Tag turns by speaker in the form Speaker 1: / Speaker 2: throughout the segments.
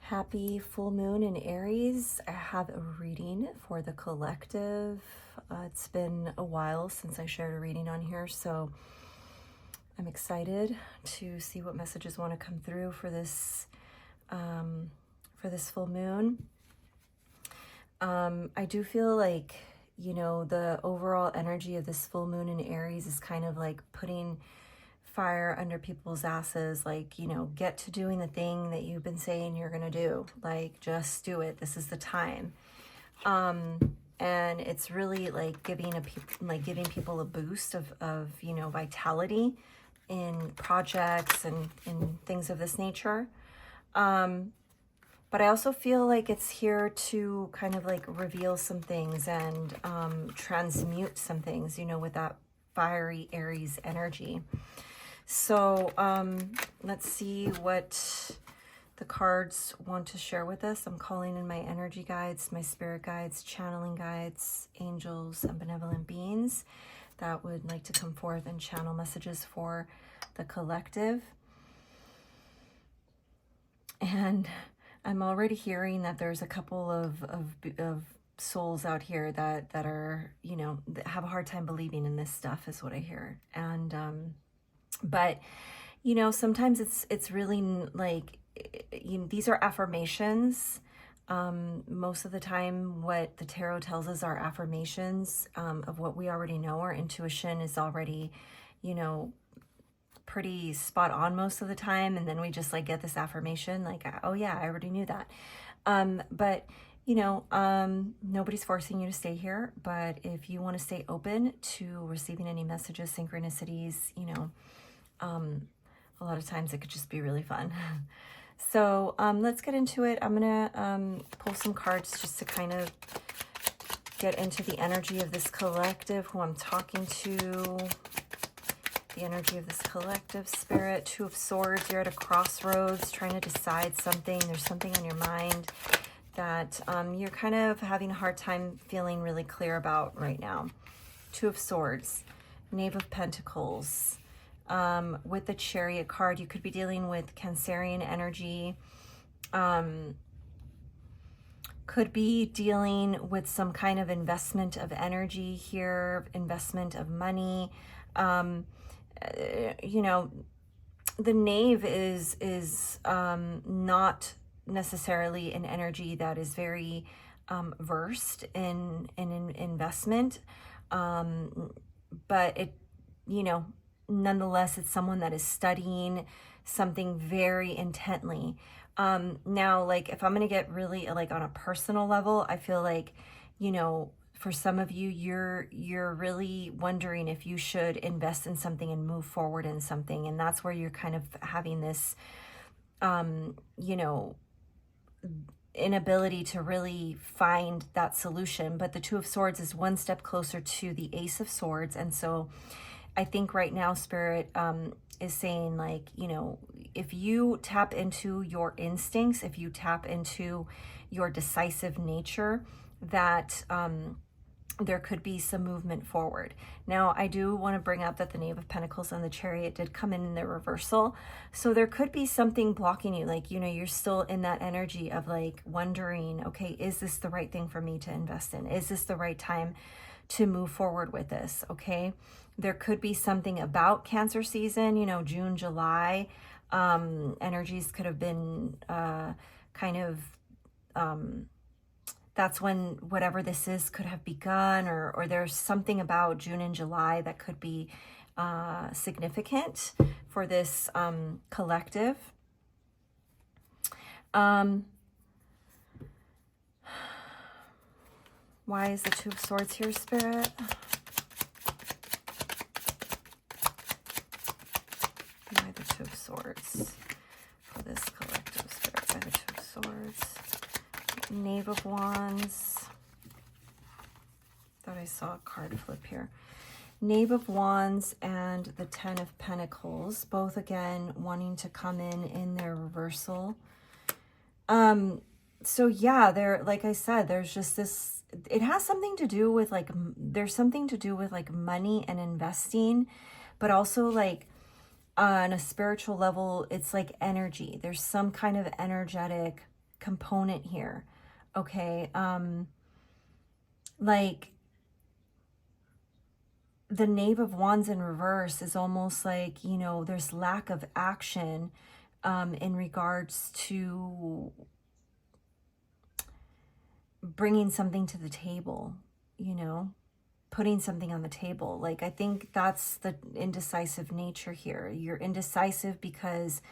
Speaker 1: Happy full moon in Aries. I have a reading for the collective. It's been a while since I shared a reading on here, so I'm excited to see what messages want to come through for this full moon. I do feel like, the overall energy of this full moon in Aries is kind of like putting fire under people's asses, like, get to doing the thing that you've been saying you're gonna do. Like, just do it. This is the time. And it's really like giving people a boost of vitality in projects and in things of this nature. But I also feel like it's here to kind of like reveal some things and transmute some things, with that fiery Aries energy. So let's see what the cards want to share with us. I'm calling in my energy guides, my spirit guides, channeling guides, angels, and benevolent beings that would like to come forth and channel messages for the collective. And I'm already hearing that there's a couple of souls out here that are, that have a hard time believing in this stuff, is what I hear. And but sometimes it's really like, these are affirmations. Most of the time what the tarot tells us are affirmations of what we already know. Our intuition is already, pretty spot on most of the time, and then we just like get this affirmation like, oh yeah, I already knew that. But nobody's forcing you to stay here, but if you want to stay open to receiving any messages, synchronicities, a lot of times it could just be really fun. So let's get into it. I'm gonna pull some cards just to kind of get into the energy of this collective, who I'm talking to, the energy of this collective spirit. Two of Swords. You're at a crossroads trying to decide something. There's something on your mind that you're kind of having a hard time feeling really clear about right now. Two of Swords, Knave of Pentacles. With the Chariot card, you could be dealing with Cancerian energy. Could be dealing with some kind of investment of energy here, investment of money. The Knave is not necessarily an energy that is very versed in investment, but it, nonetheless, it's someone that is studying something very intently. Now, like, if I'm going to get really like on a personal level, I feel like, for some of you, you're really wondering if you should invest in something and move forward in something. And that's where you're kind of having this, inability to really find that solution. But the Two of Swords is one step closer to the Ace of Swords. And so I think right now Spirit is saying, like, if you tap into your instincts, if you tap into your decisive nature, that there could be some movement forward. Now, I do want to bring up that the Knave of Pentacles and the Chariot did come in their reversal. So there could be something blocking you. Like, you're still in that energy of like wondering, okay, is this the right thing for me to invest in? Is this the right time to move forward with this? Okay. There could be something about Cancer season, June, July. Energies could have been kind of, that's when whatever this is could have begun, or there's something about June and July that could be significant for this collective. Why is the Two of Swords here, Spirit? Why the Two of Swords for this collective, Spirit? Why the Two of Swords? Knave of Wands. Thought I saw a card flip here. Knave of Wands and the Ten of Pentacles, both again wanting to come in their reversal. So yeah, there, like I said, there's just this, it has something to do with like, there's something to do with like money and investing, but also like on a spiritual level, it's like energy. There's some kind of energetic component here. Okay. Like the Knave of Wands in reverse is almost like, you know, there's lack of action in regards to bringing something to the table, you know, putting something on the table. Like, I think that's the indecisive nature here. You're indecisive because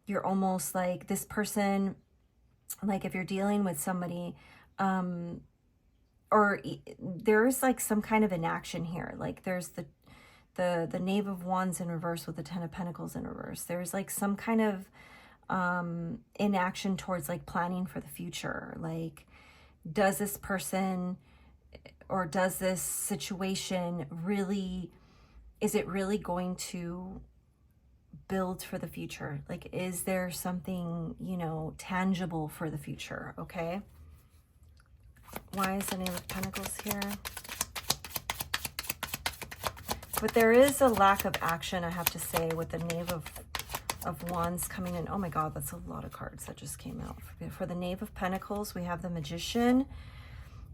Speaker 1: you're almost like this person, like if you're dealing with somebody, or there's like some kind of inaction here. Like there's the Knave of Wands in reverse with the Ten of Pentacles in reverse. There's like some kind of inaction towards like planning for the future. Like, does this person or does this situation really, is it really going to build for the future? Like, is there something, you know, tangible for the future? Okay. Why is the Knave of Pentacles here? But there is a lack of action, I have to say, with the Knave of Wands coming in. Oh my God, that's a lot of cards that just came out. For the Knave of Pentacles, we have the Magician,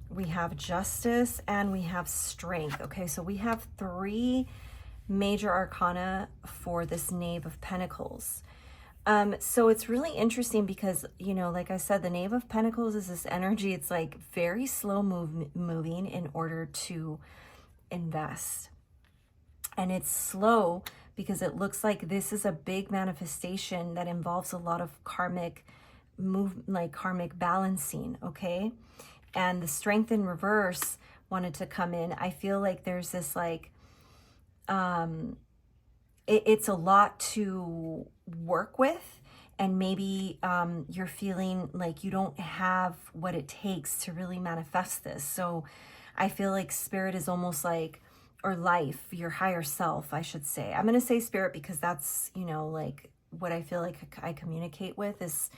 Speaker 1: we have Justice, and we have Strength. Okay, so we have 3 major arcana for this Knave of Pentacles. So it's really interesting because, you know, like I said, the Knave of Pentacles is this energy. It's like very slow moving in order to invest. And it's slow because it looks like this is a big manifestation that involves a lot of karmic karmic balancing, okay? And the Strength in reverse wanted to come in. I feel like there's this like, it's a lot to work with, and maybe you're feeling like you don't have what it takes to really manifest this. So I feel like Spirit is almost like, or life, your higher self, I should say. I'm going to say Spirit because that's, you know, like what I feel like I communicate with is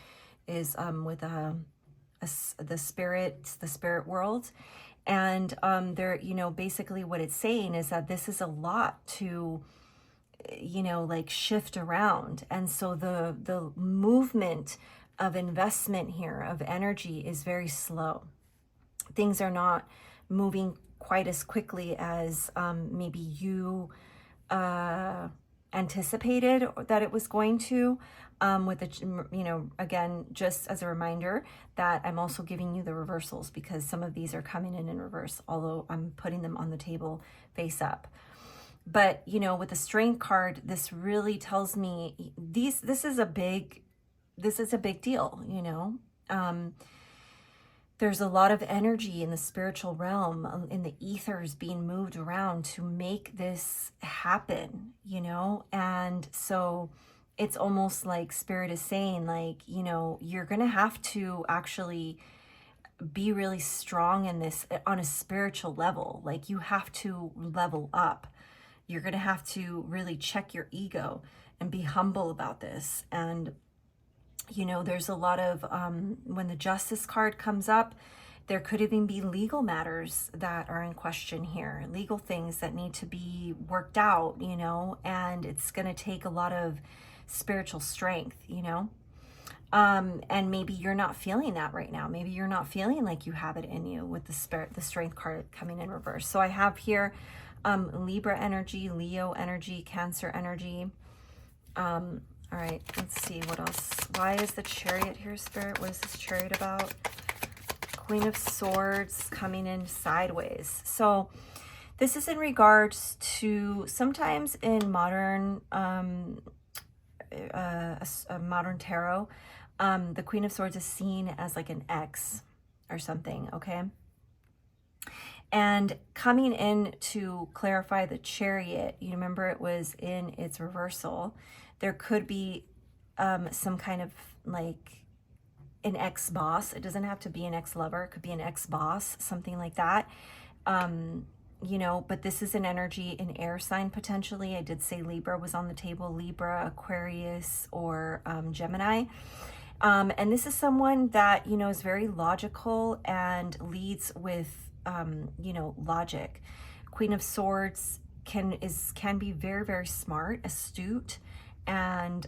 Speaker 1: with the spirit world. And there, you know, basically what it's saying is that this is a lot to, you know, like shift around. And so the movement of investment here, of energy, is very slow. Things are not moving quite as quickly as maybe you anticipated that it was going to. With the, you know, again, just as a reminder that I'm also giving you the reversals because some of these are coming in reverse, although I'm putting them on the table face up. But, you know, with the Strength card, this really tells me this is a big deal, you know. There's a lot of energy in the spiritual realm, in the ethers being moved around to make this happen, you know. And so it's almost like Spirit is saying, like, you know, you're going to have to actually be really strong in this on a spiritual level. Like, you have to level up. You're going to have to really check your ego and be humble about this. And, you know, there's a lot of, when the Justice card comes up, there could even be legal matters that are in question here, legal things that need to be worked out, you know, and it's going to take a lot of spiritual strength, you know. And maybe you're not feeling that right now. Maybe you're not feeling like you have it in you with the Strength card coming in reverse. So I have here Libra energy, Leo energy, Cancer energy. All right, let's see what else. Why is the Chariot here, Spirit? What is this Chariot about? Queen of Swords coming in sideways. So this is in regards to sometimes in modern modern tarot, the Queen of Swords is seen as like an X or something, okay? And coming in to clarify the Chariot, you remember it was in its reversal. There could be some kind of like an ex-boss. It doesn't have to be an ex-lover. It could be an ex-boss, something like that. You know, but this is an energy, an air sign potentially. I did say Libra was on the table. Libra, Aquarius, or Gemini. And this is someone that, you know, is very logical and leads with, you know, logic. Queen of Swords can be very, very smart, astute, and,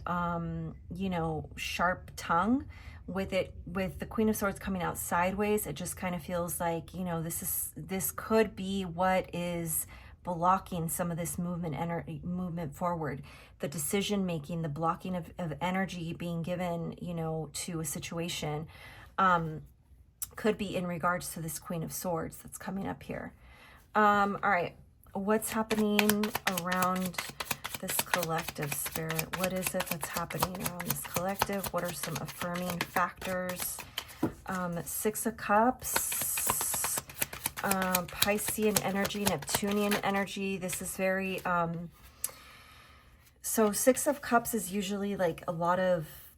Speaker 1: you know, sharp tongue. With the Queen of Swords coming out sideways, it just kind of feels like, you know, this could be what is blocking some of this movement forward, the decision making, the blocking of energy being given, you know, to a situation, could be in regards to this Queen of Swords that's coming up here. All right, what's happening around this collective, Spirit? What is it that's happening around this collective? What are some affirming factors? Six of Cups, Piscean energy, Neptunian energy. This is very, so Six of Cups is usually like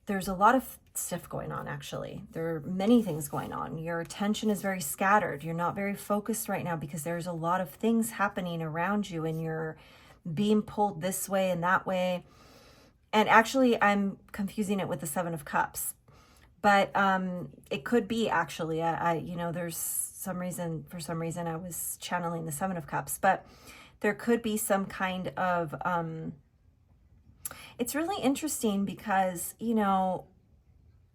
Speaker 1: there's a lot of stuff going on, actually. There are many things going on. Your attention is very scattered. You're not very focused right now because there's a lot of things happening around you, and you're being pulled this way and that way. And actually, I'm confusing it with the Seven of Cups. But it could be, actually, you know, for some reason, I was channeling the Seven of Cups. But there could be some kind of, it's really interesting because, you know,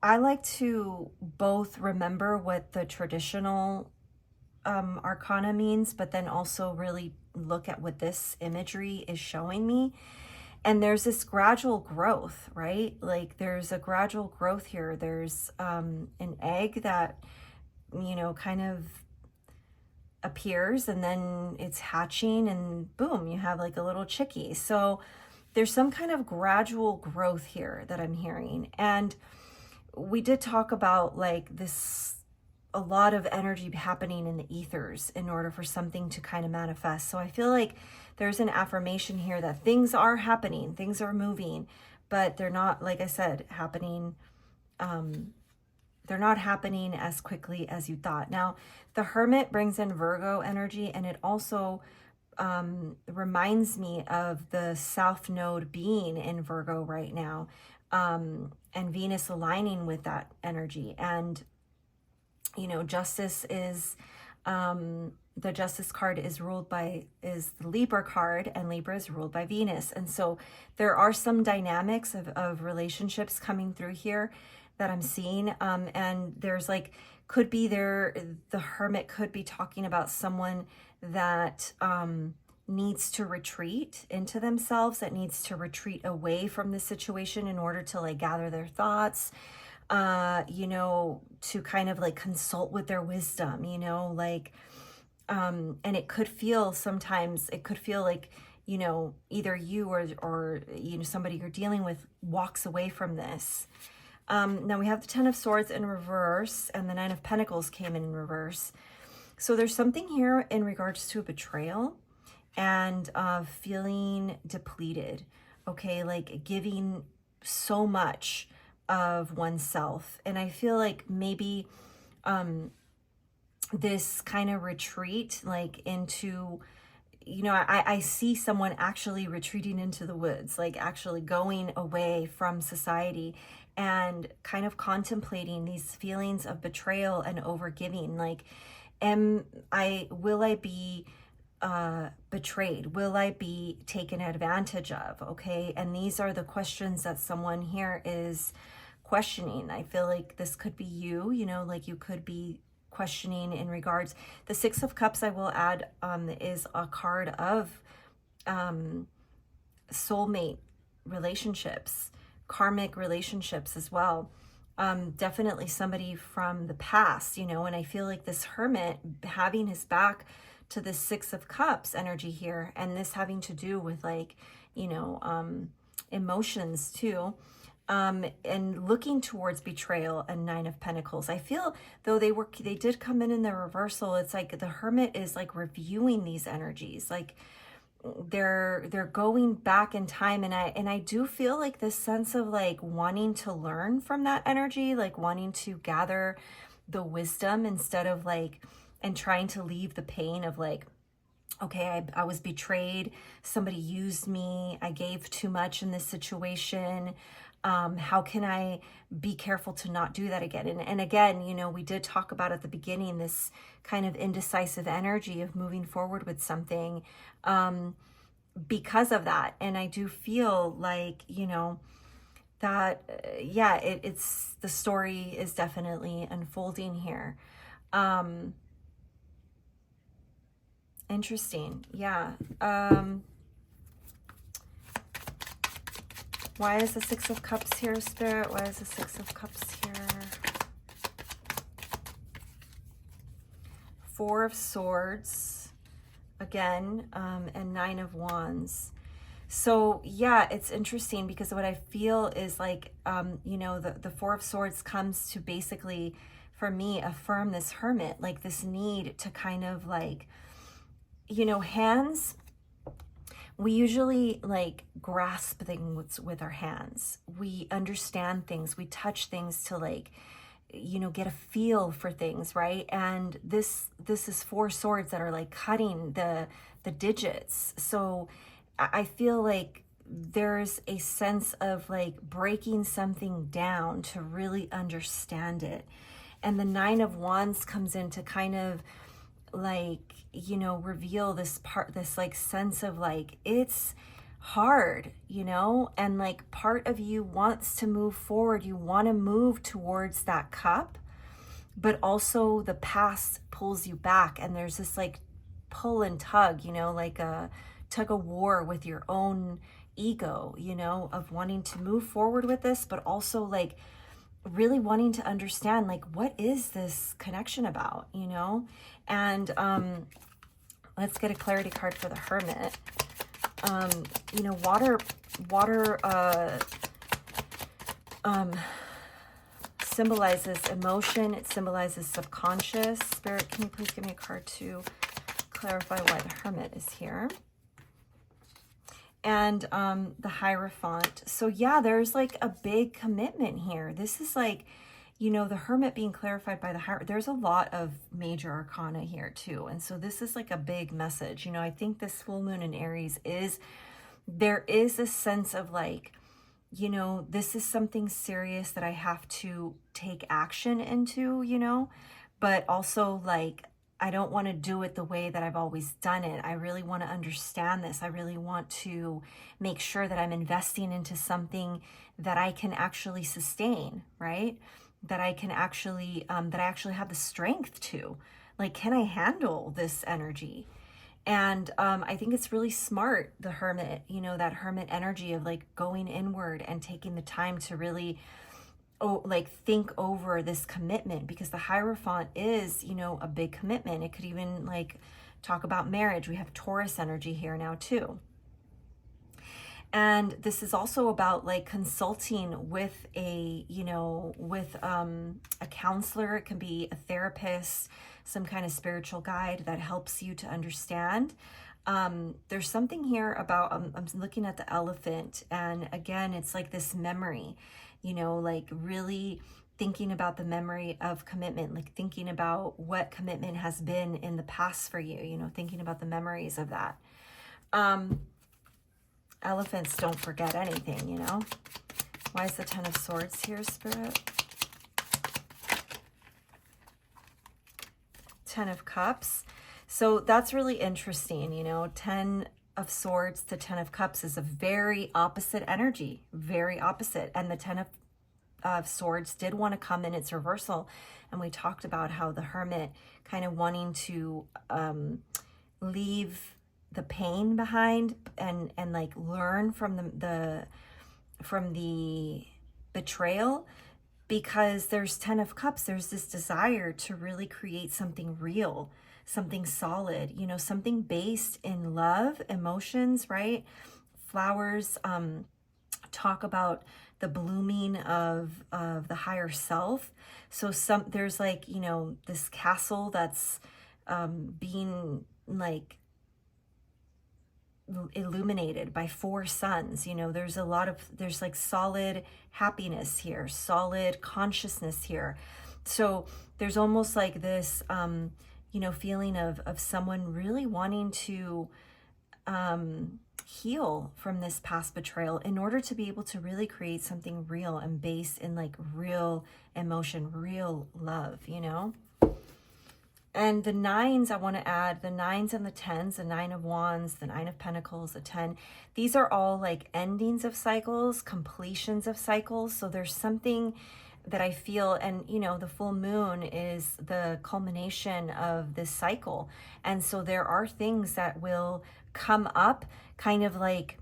Speaker 1: I like to both remember what the traditional arcana means, but then also really look at what this imagery is showing me. And there's this gradual growth, right? Like there's a gradual growth here. There's an egg that, you know, kind of appears, and then it's hatching, and boom, you have like a little chickie. So there's some kind of gradual growth here that I'm hearing. And we did talk about like this, a lot of energy happening in the ethers in order for something to kind of manifest. So I feel like there's an affirmation here that things are happening, things are moving, but they're not, like I said, happening. They're not happening as quickly as you thought. Now, the Hermit brings in Virgo energy, and it also reminds me of the South Node being in Virgo right now, and Venus aligning with that energy. And you know, justice is, the Justice card is the Libra card, and Libra is ruled by Venus. And so there are some dynamics of relationships coming through here that I'm seeing. And there's like, the Hermit could be talking about someone that needs to retreat into themselves, that needs to retreat away from the situation in order to like gather their thoughts, you know, to kind of like consult with their wisdom, you know, like, and it could feel like, you know, either you or, you know, somebody you're dealing with walks away from this. Now we have the Ten of Swords in reverse, and the Nine of Pentacles came in reverse. So there's something here in regards to a betrayal and feeling depleted, okay, like giving so much of oneself. And I feel like maybe this kind of retreat, like into, you know, I see someone actually retreating into the woods, like actually going away from society and kind of contemplating these feelings of betrayal and overgiving. Like, will I be betrayed? Will I be taken advantage of? Okay. And these are the questions that someone here is questioning. I feel like this could be you, you know, like you could be questioning in regards. The Six of Cups, I will add, is a card of soulmate relationships, karmic relationships as well. Definitely somebody from the past, you know, and I feel like this Hermit having his back to the Six of Cups energy here, and this having to do with like, you know, emotions too, and looking towards betrayal and Nine of Pentacles. I feel though they did come in the reversal, it's like the Hermit is like reviewing these energies, like they're going back in time, and I do feel like this sense of like wanting to learn from that energy, like wanting to gather the wisdom instead of like, and trying to leave the pain of like, okay, I was betrayed, somebody used me, I gave too much in this situation. How can I be careful to not do that again? And again, you know, we did talk about at the beginning, this kind of indecisive energy of moving forward with something. because of that. And I do feel like, you know, that, yeah, it's, the story is definitely unfolding here. Interesting. Yeah. Why is the Six of Cups here, Spirit? Why is the Six of Cups here? Four of Swords again, and Nine of Wands. So yeah, it's interesting because what I feel is like, you know, the Four of Swords comes to basically, for me, affirm this Hermit, like this need to kind of like, you know, hands, we usually like grasp things with our hands. We understand things, we touch things to like, you know, get a feel for things, right? And this is Four Swords that are like cutting the digits. So I feel like there's a sense of like breaking something down to really understand it. And the Nine of Wands comes in to kind of like, you know, reveal this part, this like sense of like, it's hard, you know, and like part of you wants to move forward. You want to move towards that cup, but also the past pulls you back. And there's this like pull and tug, you know, like a tug of war with your own ego, you know, of wanting to move forward with this, but also like really wanting to understand like, what is this connection about, you know? And let's get a clarity card for the Hermit. You know, water symbolizes emotion. It symbolizes subconscious. Spirit, can you please give me a card to clarify why the Hermit is here? And the Hierophant. So yeah, there's like a big commitment here. This is like, you know, the Hermit being clarified by the Hierophant. There's a lot of major arcana here too. And so this is like a big message. You know, I think this full moon in Aries is, there is a sense of like, you know, this is something serious that I have to take action into, you know, but also like, I don't want to do it the way that I've always done it. I really want to understand this. I really want to make sure that I'm investing into something that I can actually sustain, right? That I can actually, that I actually have the strength to. Like, can I handle this energy? And I think it's really smart, the Hermit, you know, that Hermit energy of like going inward and taking the time to really, like think over this commitment, because the Hierophant is, you know, a big commitment. It could even like talk about marriage. We have Taurus energy here now too. And this is also about like consulting with a, you know, with a counselor. It can be a therapist, some kind of spiritual guide that helps you to understand. There's something here about, I'm looking at the elephant, and again, it's like this memory, you know, like really thinking about the memory of commitment, like thinking about what commitment has been in the past for you, you know, thinking about the memories of that. Elephants don't forget anything, you know. Why is the Ten of Swords here, Spirit? Ten of Cups. So that's really interesting, you know. 10 of Swords to 10 of Cups is a very opposite energy, very opposite. And the 10 of Swords did want to come in its reversal. And we talked about how the Hermit kind of wanting to leave the pain behind and like learn from the betrayal, because there's 10 of Cups. There's this desire to really create something real, something solid, you know, something based in love, emotions, right? Flowers talk about the blooming of the higher self. So there's like, you know, this castle that's being like illuminated by 4 suns. You know, there's like solid happiness here, solid consciousness here. So there's almost like this you know, feeling of someone really wanting to heal from this past betrayal in order to be able to really create something real and based in like real emotion, real love, you know. And the nines, I want to add the nines and the tens, the 9 of wands, the 9 of pentacles, the 10. These are all like endings of cycles, completions of cycles. So there's something that I feel, and you know, the full moon is the culmination of this cycle. And so there are things that will come up kind of like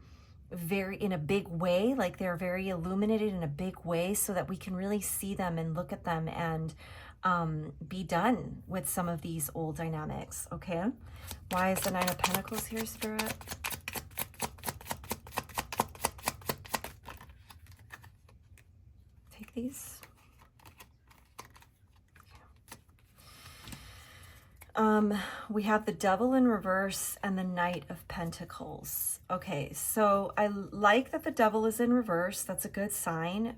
Speaker 1: very in a big way, like they're very illuminated in a big way, so that we can really see them and look at them and be done with some of these old dynamics. Okay, why is the 9 of pentacles here, Spirit? Take these. We have the Devil in reverse and the Knight of Pentacles. Okay, so I like that the Devil is in reverse. That's a good sign,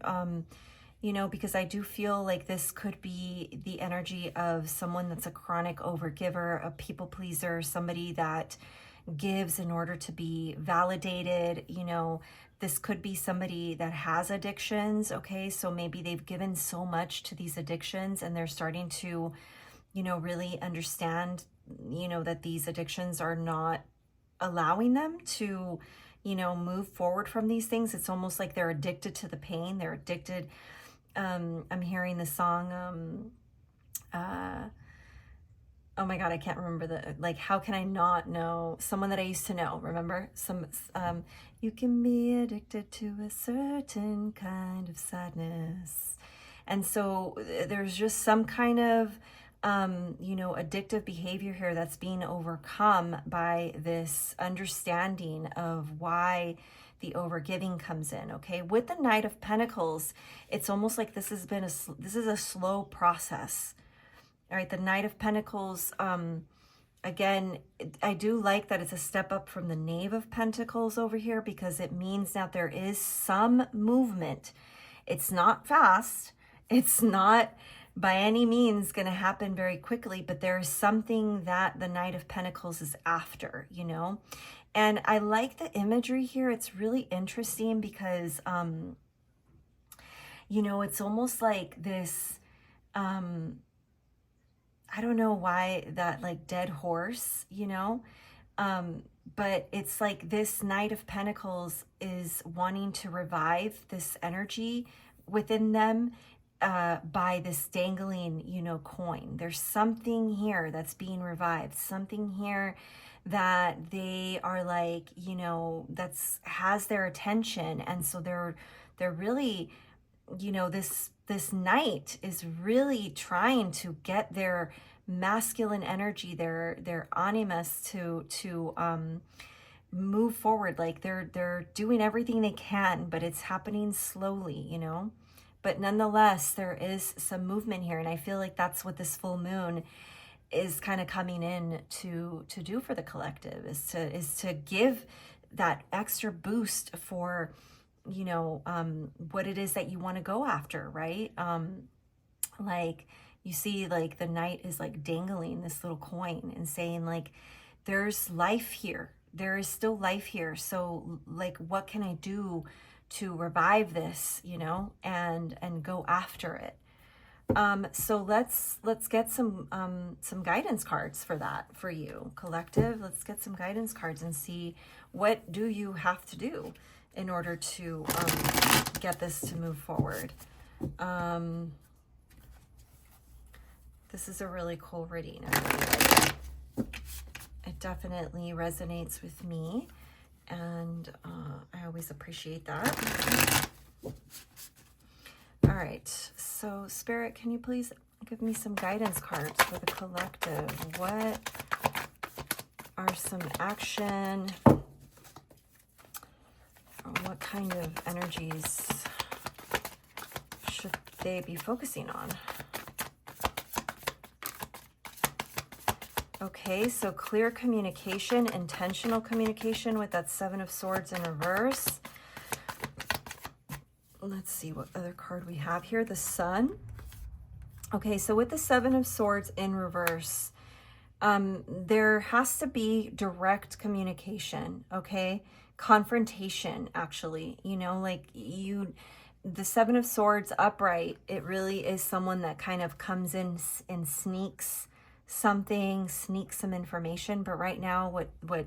Speaker 1: you know, because I do feel like this could be the energy of someone that's a chronic overgiver, a people pleaser, somebody that gives in order to be validated. You know, this could be somebody that has addictions. Okay, so maybe they've given so much to these addictions and they're starting to, you know, really understand, you know, that these addictions are not allowing them to, you know, move forward from these things. It's almost like they're addicted to the pain. They're addicted. I'm hearing the song, oh my God, I can't remember the, like, how can I not know? Someone that I used to know, remember? You can be addicted to a certain kind of sadness. And so there's just some kind of, you know, addictive behavior here that's being overcome by this understanding of why the overgiving comes in. Okay, with the Knight of Pentacles, it's almost like this is a slow process. All right, the Knight of Pentacles, again, I do like that it's a step up from the Knave of Pentacles over here, because it means that there is some movement. It's not fast. It's not by any means going to happen very quickly, but there is something that the Knight of Pentacles is after, you know? And I like the imagery here. It's really interesting because, you know, it's almost like this, I don't know why that like dead horse, you know, but it's like this Knight of Pentacles is wanting to revive this energy within them by this dangling, you know, coin. There's something here that's being revived, something here that they are like, you know, has their attention. And so they're really, you know, this knight is really trying to get their masculine energy, their animus to move forward. Like they're doing everything they can, but it's happening slowly, you know. But nonetheless, there is some movement here, and I feel like that's what this full moon is kind of coming in to do for the collective, is to give that extra boost for, you know, what it is that you want to go after, right? Like you see, like the knight is like dangling this little coin and saying like, there's life here. There is still life here. So like, what can I do to revive this, you know, and go after it? So let's get some guidance cards for that, for you, collective. Let's get some guidance cards and see, what do you have to do in order to get this to move forward. This is a really cool reading. I really like it. It definitely resonates with me, and I always appreciate that. All right, so Spirit, can you please give me some guidance cards for the collective? What are some action? What kind of energies should they be focusing on? Okay, so clear communication, intentional communication with that Seven of Swords in reverse. Let's see what other card we have here. The Sun. Okay, so with the Seven of Swords in reverse, there has to be direct communication, okay? Confrontation, actually, you know, like the Seven of Swords upright, it really is someone that kind of comes in and sneaks something, sneak some information. But right now, what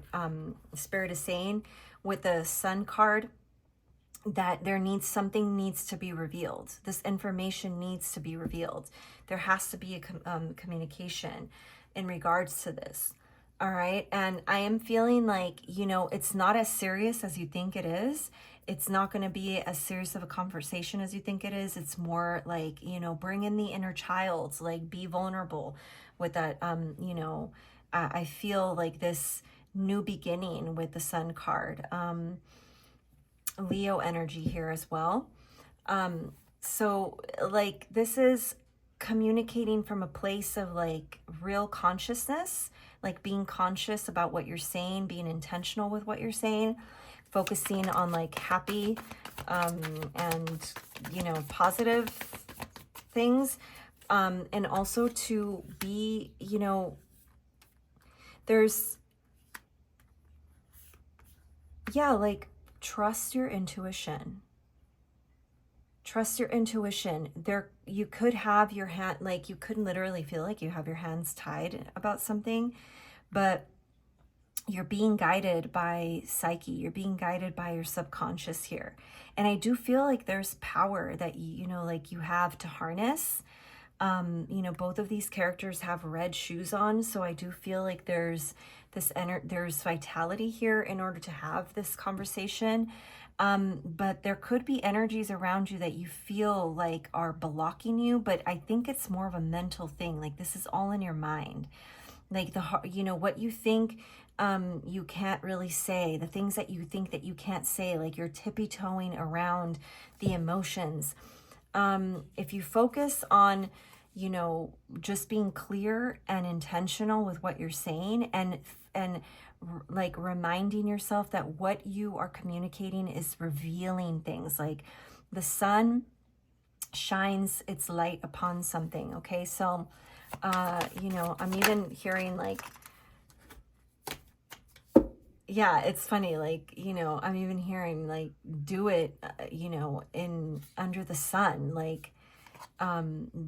Speaker 1: Spirit is saying with the Sun card, that something needs to be revealed. This information needs to be revealed. There has to be a communication in regards to this. All right. And I am feeling like, it's not as serious as you think it is. It's not going to be as serious of a conversation as you think it is. It's more like, bring in the inner child, like be vulnerable with that. I feel like this new beginning with the Sun card. Leo energy here as well. So like this is communicating from a place of like real consciousness, like being conscious about what you're saying, being intentional with what you're saying, focusing on like happy and positive things, and also to be, there's, like, trust your intuition. Trust your intuition. You could have your hand, like you could literally feel like you have your hands tied about something, but you're being guided by Psyche. You're being guided by your subconscious here. And I do feel like there's power that like you have to harness. Both of these characters have red shoes on, so I do feel like there's there's vitality here in order to have this conversation. But there could be energies around you that you feel like are blocking you, but I think it's more of a mental thing. Like this is all in your mind. Like what you think you can't really say, the things that you think that you can't say, like you're tippy-toeing around the emotions. If you focus on just being clear and intentional with what you're saying, and like reminding yourself that what you are communicating is revealing things. Like the sun shines its light upon something. Okay, so I'm even hearing like, it's funny, like, I'm even hearing like, do it, in under the sun, like,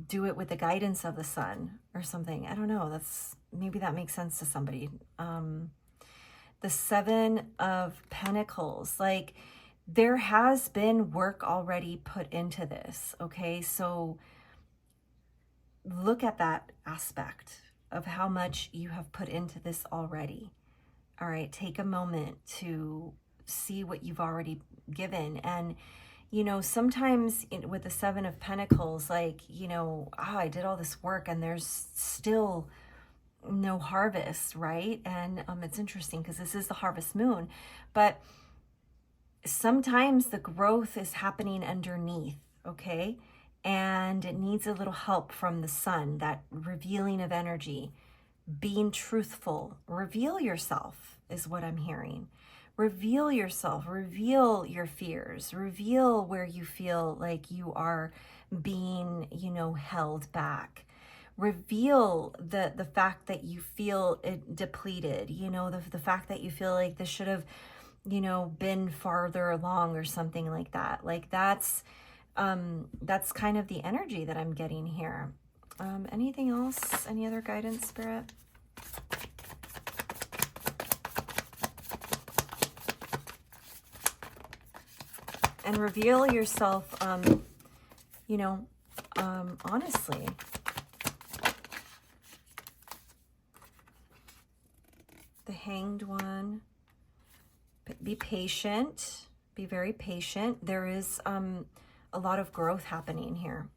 Speaker 1: do it with the guidance of the sun or something. I don't know. Maybe that makes sense to somebody. The Seven of Pentacles, like there has been work already put into this. Okay. So look at that aspect of how much you have put into this already. All right. Take a moment to see what you've already given. And sometimes with the Seven of Pentacles, like, I did all this work and there's still no harvest, right? And it's interesting because this is the harvest moon, but sometimes the growth is happening underneath, okay? And it needs a little help from the sun, that revealing of energy, being truthful. Reveal yourself is what I'm hearing. Reveal yourself, reveal your fears, reveal where you feel like you are being, held back. Reveal the fact that you feel depleted, the fact that you feel like this should have, been farther along or something like that. Like that's kind of the energy that I'm getting here. Anything else? Any other guidance, Spirit? And reveal yourself, honestly. The Hanged One. Be patient. Be very patient. There is a lot of growth happening here.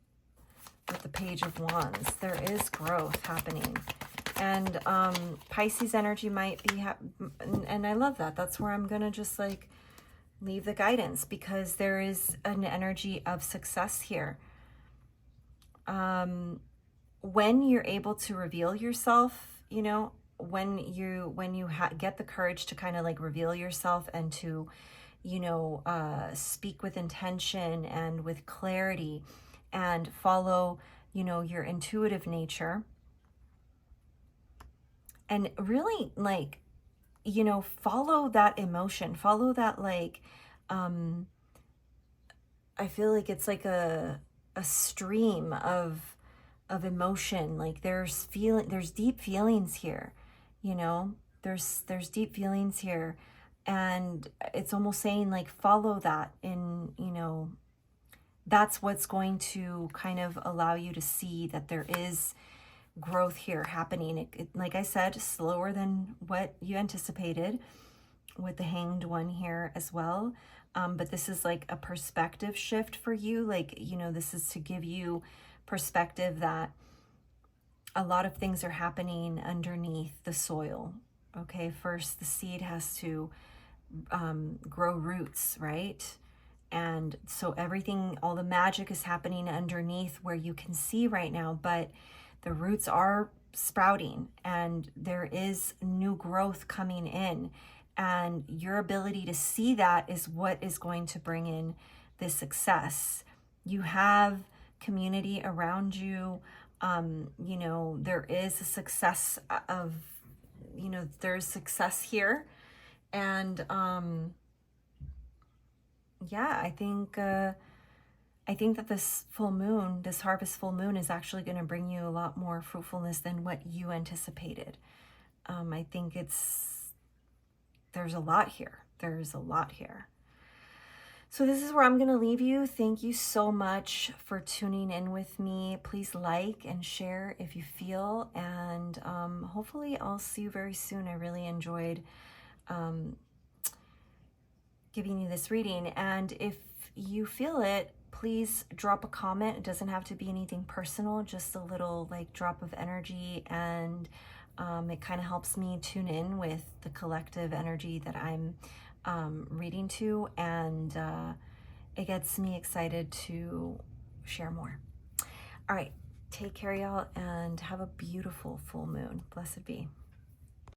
Speaker 1: With the Page of Wands, there is growth happening. And Pisces energy might be, and I love that. That's where I'm going to just like leave the guidance, because there is an energy of success here. When you're able to reveal yourself, when you get the courage to kind of like reveal yourself and to, speak with intention and with clarity and follow, your intuitive nature, and really like, follow that emotion, follow that, like, I feel like it's like a stream of of emotion. Like there's deep feelings here, you know, there's deep feelings here. And it's almost saying like, follow that in, you know, that's what's going to kind of allow you to see that there is growth here happening. Like I said, slower than what you anticipated with the Hanged One here as well. But this is like a perspective shift for you. Like, you know, this is to give you perspective that a lot of things are happening underneath the soil. Okay, first the seed has to grow roots, right? And so everything, all the magic is happening underneath where you can see right now, but the roots are sprouting and there is new growth coming in. And your ability to see that is what is going to bring in this success. You have community around you. You know, there is a success of, you know, there's success here. And yeah, I think that this full moon, this harvest full moon, is actually going to bring you a lot more fruitfulness than what you anticipated. I think there's a lot here. There's a lot here. So this is where I'm going to leave you. Thank you so much for tuning in with me. Please like and share if you feel, and hopefully I'll see you very soon. I really enjoyed giving you this reading. And if you feel it, please drop a comment. It doesn't have to be anything personal, just a little like drop of energy, and it kind of helps me tune in with the collective energy that I'm reading to, and it gets me excited to share more. All right, take care, y'all, and have a beautiful full moon. Blessed be.